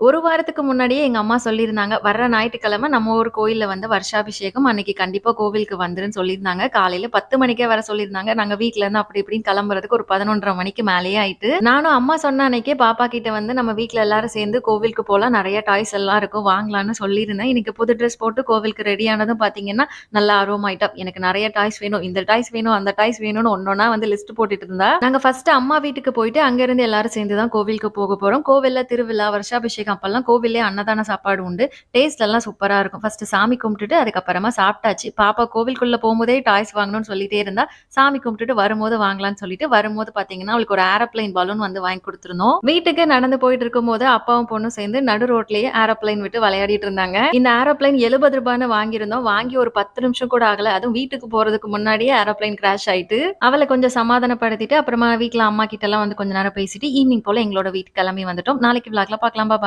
1 வாரத்துக்கு முன்னாடியே எங்க அம்மா சொல்லியிருந்தாங்க. வர்ற ஞாயிற்றுக்கிழமை நம்ம ஊர் கோயில்ல வந்து வருஷாபிஷேகம். அன்னைக்கு கண்டிப்பா கோவிலுக்கு வந்துருன்னு சொல்லியிருந்தாங்க. காலையில 10 மணிக்கே வர சொல்லியிருந்தாங்க. நாங்க வீட்ல இருந்து அப்படி இப்படின்னு கிளம்புறதுக்கு ஒரு 11:30 மணிக்கு மேலேயே ஆயிட்டு. நானும் அம்மா சொன்ன அன்னைக்கே பாப்பா கிட்ட வந்து நம்ம வீட்ல எல்லாரும் சேர்ந்து கோவிலுக்கு போலாம். நெறைய டாய்ஸ் எல்லாம் இருக்கும். வாங்கலான்னு சொல்லியிருந்தேன். இன்னைக்கு புது ட்ரெஸ் போட்டு கோவிலுக்கு ரெடி ஆனதும் பார்த்தீங்கன்னா, நல்லா ஆர்வமாயிட்டா. எனக்கு நெறைய டாய்ஸ் வேணும். இந்த டாய்ஸ் வேணும், அந்த டாய்ஸ் வேணும்னு ஒண்ணொன்னா வந்து லிஸ்ட் போட்டுட்டு இருந்தா. நாங்க ஃபர்ஸ்ட் அம்மா வீட்டுக்கு போயிட்டு அங்க இருந்து எல்லாரும் சேர்ந்து தான் கோவிலுக்கு போக போறோம். கோவில்ல திருவிழா, வருஷாபிஷேகம் அப்பல்லாம் கோவில்லயே அன்னதான சாப்பாடு உண்டு. டேஸ்ட் எல்லாம் சூப்பரா இருக்கும். ஃபர்ஸ்ட் சாமி கும்பிட்டுட்டு அதுக்கப்புறமா சாப்பிட்டாச்சு. பாப்பா கோவிலுக்குள்ள போம்போதே டாய்ஸ் வாங்கணும்னு சொல்லிட்டே இருந்தா. சாமி கும்பிட்டுட்டு வரும்போது வாங்கலாம்னு சொல்லிட்டு வரும்போது பார்த்தீங்கன்னா, அவளுக்கு ஒரு ஏரோப்ளேன் பலூன் வந்து வாங்கி குடுத்துருந்தோம். வீட்டுக்கு நடந்து போயிட்டு இருக்கும்போது அப்பாவும் பொண்ணும் சேர்ந்து நடு ரோட்லயே ஏரோப்ளேன் விட்டு விளையாடிட்டு இருந்தாங்க. இந்த ஏரோப்ளேன் ரூ. 70ன்னு வாங்கியிருந்தோம். வாங்கி ஒரு 10 நிமிஷம் கூட ஆகல. அதுவும் வீட்டுக்கு போறதுக்கு முன்னாடியே ஏரோப்ளேன் கிராஷ் ஆயிட்டு. அவள கொஞ்சம் சமாதானப்படுத்திட்டு அப்புறமா வீட்ல அம்மா கிட்டலாம் வந்து கொஞ்ச நேரம் பேசிட்டு ஈவினிங் போல எங்களோட வீட்டுக்கு கிளம்பி வந்துட்டோம். நாளைக்கு விளாக்ல பார்க்கலாம். பாய்.